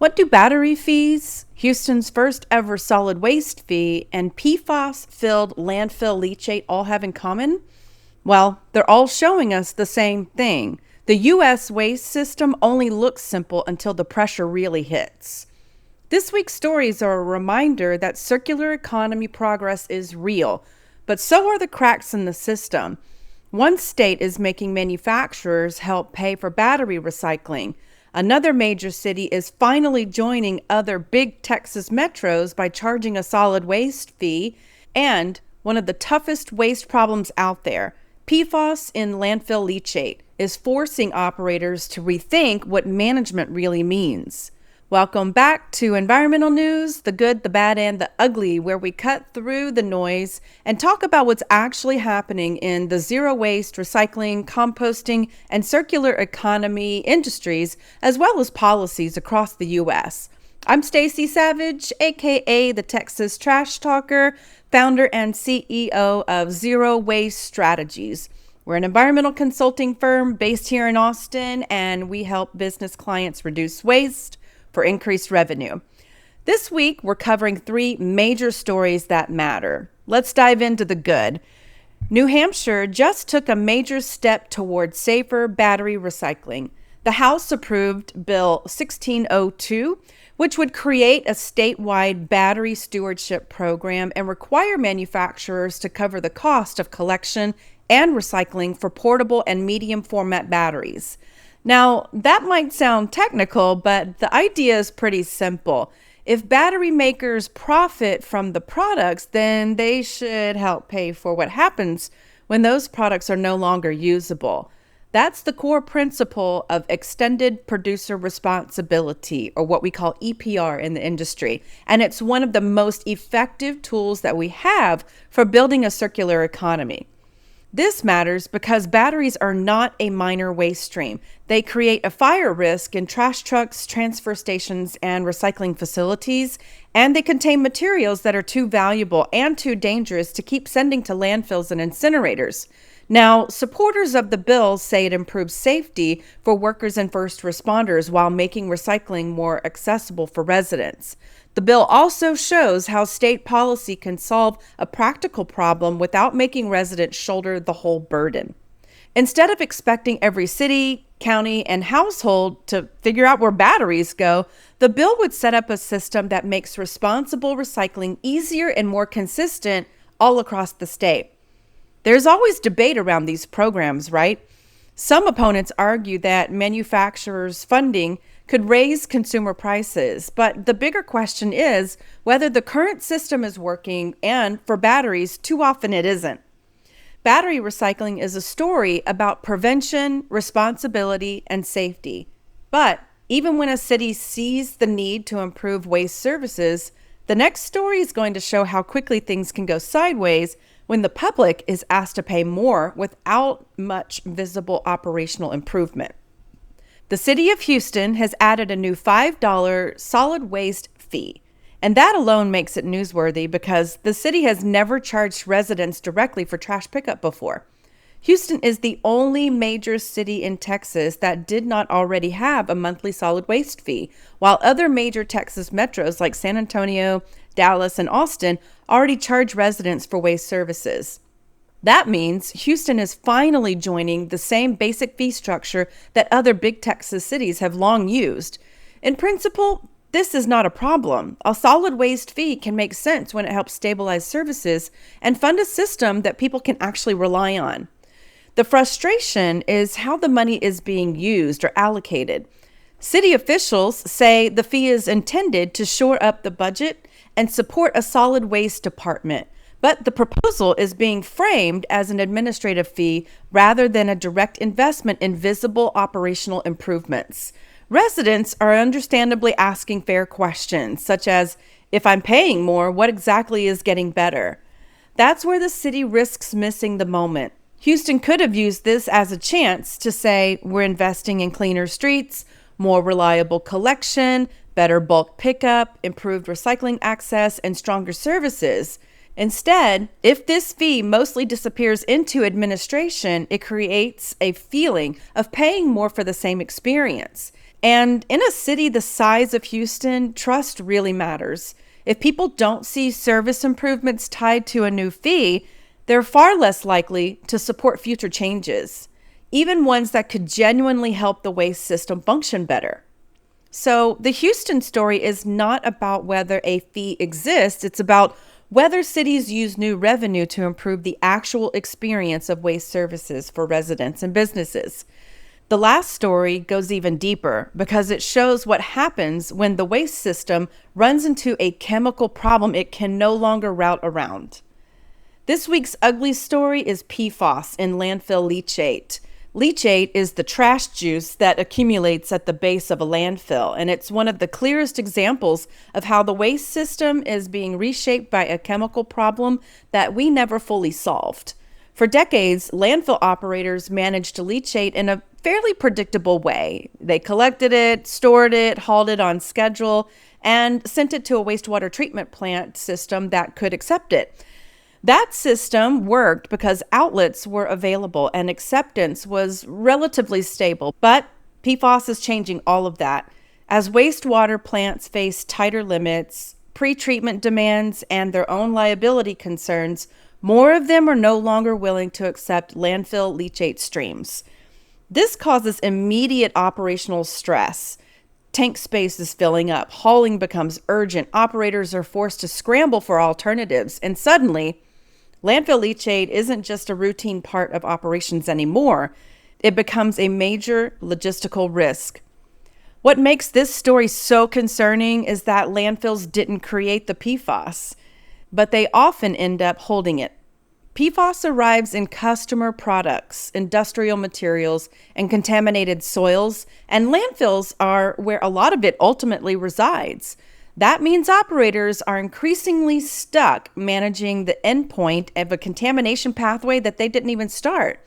What do battery fees, Houston's first ever solid waste fee, and PFAS-filled landfill leachate all have in common? Well, they're all showing us the same thing. The U.S. waste system only looks simple until the pressure really hits. This week's stories are a reminder that circular economy progress is real, but so are the cracks in the system. One state is making manufacturers help pay for battery recycling. Another major city is finally joining other big Texas metros by charging a solid waste fee. And one of the toughest waste problems out there, PFAS in landfill leachate, is forcing operators to rethink what management really means. Welcome back to Environmental News, the good, the bad, and the ugly, where we cut through the noise and talk about what's actually happening in the zero waste, recycling, composting, and circular economy industries, as well as policies across the U.S. I'm Stacy Savage, aka the Texas Trash Talker, founder and CEO of Zero Waste Strategies. We're an environmental consulting firm based here in Austin, and we help business clients reduce waste for increased revenue. This week, we're covering 3 major stories that matter. Let's dive into the good. New Hampshire just took a major step toward safer battery recycling. The House approved Bill 1602, which would create a statewide battery stewardship program and require manufacturers to cover the cost of collection and recycling for portable and medium format batteries. Now, that might sound technical, but the idea is pretty simple. If battery makers profit from the products, then they should help pay for what happens when those products are no longer usable. That's the core principle of extended producer responsibility, or what we call EPR in the industry. And it's one of the most effective tools that we have for building a circular economy. This matters because batteries are not a minor waste stream. They create a fire risk in trash trucks, transfer stations, and recycling facilities, and they contain materials that are too valuable and too dangerous to keep sending to landfills and incinerators. Now, supporters of the bill say it improves safety for workers and first responders while making recycling more accessible for residents. The bill also shows how state policy can solve a practical problem without making residents shoulder the whole burden. Instead of expecting every city, county, and household to figure out where batteries go, the bill would set up a system that makes responsible recycling easier and more consistent all across the state. There's always debate around these programs, right? Some opponents argue that manufacturers' funding could raise consumer prices, but the bigger question is whether the current system is working, and for batteries, too often it isn't. Battery recycling is a story about prevention, responsibility, and safety. But even when a city sees the need to improve waste services, the next story is going to show how quickly things can go sideways when the public is asked to pay more without much visible operational improvement. The city of Houston has added a new $5 solid waste fee, and that alone makes it newsworthy because the city has never charged residents directly for trash pickup before. Houston is the only major city in Texas that did not already have a monthly solid waste fee, while other major Texas metros like San Antonio, Dallas, and Austin already charge residents for waste services. That means Houston is finally joining the same basic fee structure that other big Texas cities have long used. In principle, this is not a problem. A solid waste fee can make sense when it helps stabilize services and fund a system that people can actually rely on. The frustration is how the money is being used or allocated. City officials say the fee is intended to shore up the budget and support a solid waste department. But the proposal is being framed as an administrative fee rather than a direct investment in visible operational improvements. Residents are understandably asking fair questions, such as, if I'm paying more, what exactly is getting better? That's where the city risks missing the moment. Houston could have used this as a chance to say, we're investing in cleaner streets, more reliable collection, better bulk pickup, improved recycling access, and stronger services. Instead, if this fee mostly disappears into administration, it creates a feeling of paying more for the same experience. And in a city the size of Houston, trust really matters. If people don't see service improvements tied to a new fee, they're far less likely to support future changes, even ones that could genuinely help the waste system function better. So the Houston story is not about whether a fee exists, it's about whether cities use new revenue to improve the actual experience of waste services for residents and businesses. The last story goes even deeper because it shows what happens when the waste system runs into a chemical problem it can no longer route around. This week's ugly story is PFAS in landfill leachate. Leachate is the trash juice that accumulates at the base of a landfill, and it's one of the clearest examples of how the waste system is being reshaped by a chemical problem that we never fully solved. For decades, landfill operators managed leachate in a fairly predictable way. They collected it, stored it, hauled it on schedule, and sent it to a wastewater treatment plant system that could accept it. That system worked because outlets were available and acceptance was relatively stable. But PFAS is changing all of that. As wastewater plants face tighter limits, pre-treatment demands, and their own liability concerns, more of them are no longer willing to accept landfill leachate streams. This causes immediate operational stress. Tank space is filling up, hauling becomes urgent, operators are forced to scramble for alternatives, and suddenly, landfill leachate isn't just a routine part of operations anymore. It becomes a major logistical risk. What makes this story so concerning is that landfills didn't create the PFAS, but they often end up holding it. PFAS arrives in customer products, industrial materials, and contaminated soils, and landfills are where a lot of it ultimately resides. That means operators are increasingly stuck managing the endpoint of a contamination pathway that they didn't even start.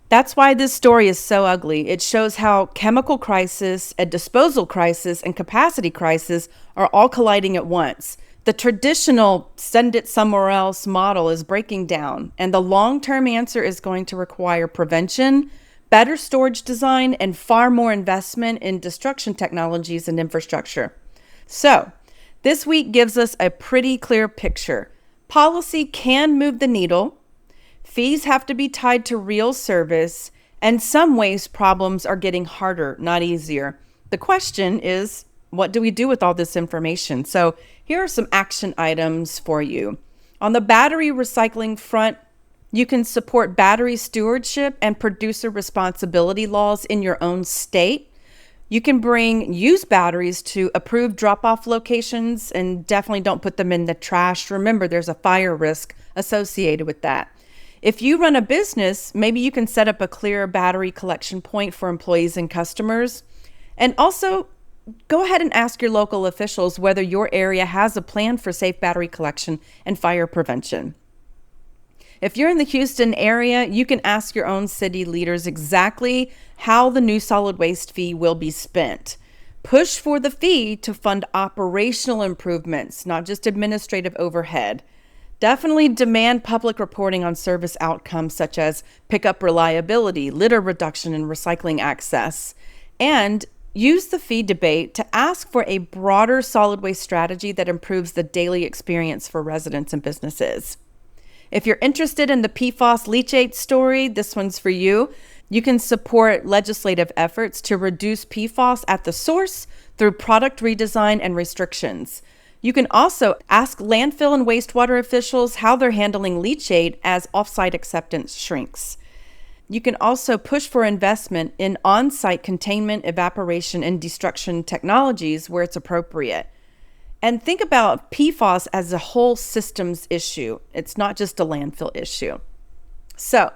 That's why this story is so ugly. It shows how chemical crisis, a disposal crisis, and capacity crisis are all colliding at once. The traditional send it somewhere else model is breaking down, and the long-term answer is going to require prevention, better storage design, and far more investment in destruction technologies and infrastructure. So, this week gives us a pretty clear picture. Policy can move the needle, fees have to be tied to real service, and some waste problems are getting harder, not easier. The question is, what do we do with all this information? So here are some action items for you. On the battery recycling front, you can support battery stewardship and producer responsibility laws in your own state. You can bring used batteries to approved drop-off locations and definitely don't put them in the trash. Remember, there's a fire risk associated with that. If you run a business, maybe you can set up a clear battery collection point for employees and customers. And also, go ahead and ask your local officials whether your area has a plan for safe battery collection and fire prevention. If you're in the Houston area, you can ask your own city leaders exactly how the new solid waste fee will be spent. Push for the fee to fund operational improvements, not just administrative overhead. Definitely demand public reporting on service outcomes such as pickup reliability, litter reduction, and recycling access. And use the fee debate to ask for a broader solid waste strategy that improves the daily experience for residents and businesses. If you're interested in the PFAS leachate story, this one's for you. You can support legislative efforts to reduce PFAS at the source through product redesign and restrictions. You can also ask landfill and wastewater officials how they're handling leachate as offsite acceptance shrinks. You can also push for investment in on-site containment, evaporation, and destruction technologies where it's appropriate. And think about PFAS as a whole systems issue. It's not just a landfill issue. So,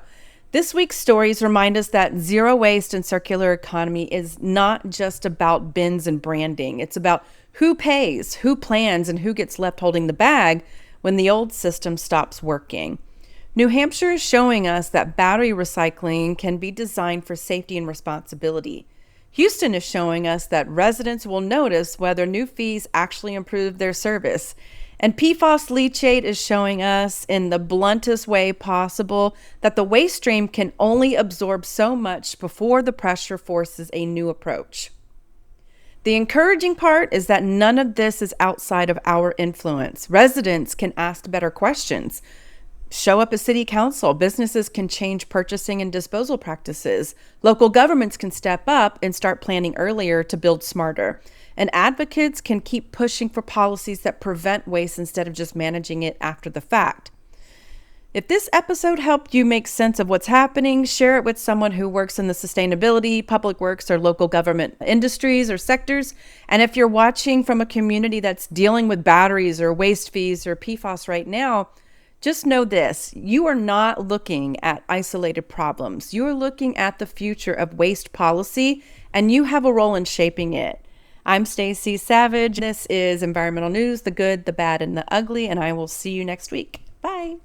this week's stories remind us that zero waste and circular economy is not just about bins and branding. It's about who pays, who plans, and who gets left holding the bag when the old system stops working. New Hampshire is showing us that battery recycling can be designed for safety and responsibility. Houston is showing us that residents will notice whether new fees actually improve their service. And PFAS leachate is showing us in the bluntest way possible that the waste stream can only absorb so much before the pressure forces a new approach. The encouraging part is that none of this is outside of our influence. Residents can ask better questions. Show up at city council. Businesses can change purchasing and disposal practices. Local governments can step up and start planning earlier to build smarter. And advocates can keep pushing for policies that prevent waste instead of just managing it after the fact. If this episode helped you make sense of what's happening, share it with someone who works in the sustainability, public works, or local government industries or sectors. And if you're watching from a community that's dealing with batteries or waste fees or PFAS right now, just know this: you are not looking at isolated problems. You are looking at the future of waste policy, and you have a role in shaping it. I'm Stacy Savage. This is Environmental News, the good, the bad, and the ugly, and I will see you next week. Bye.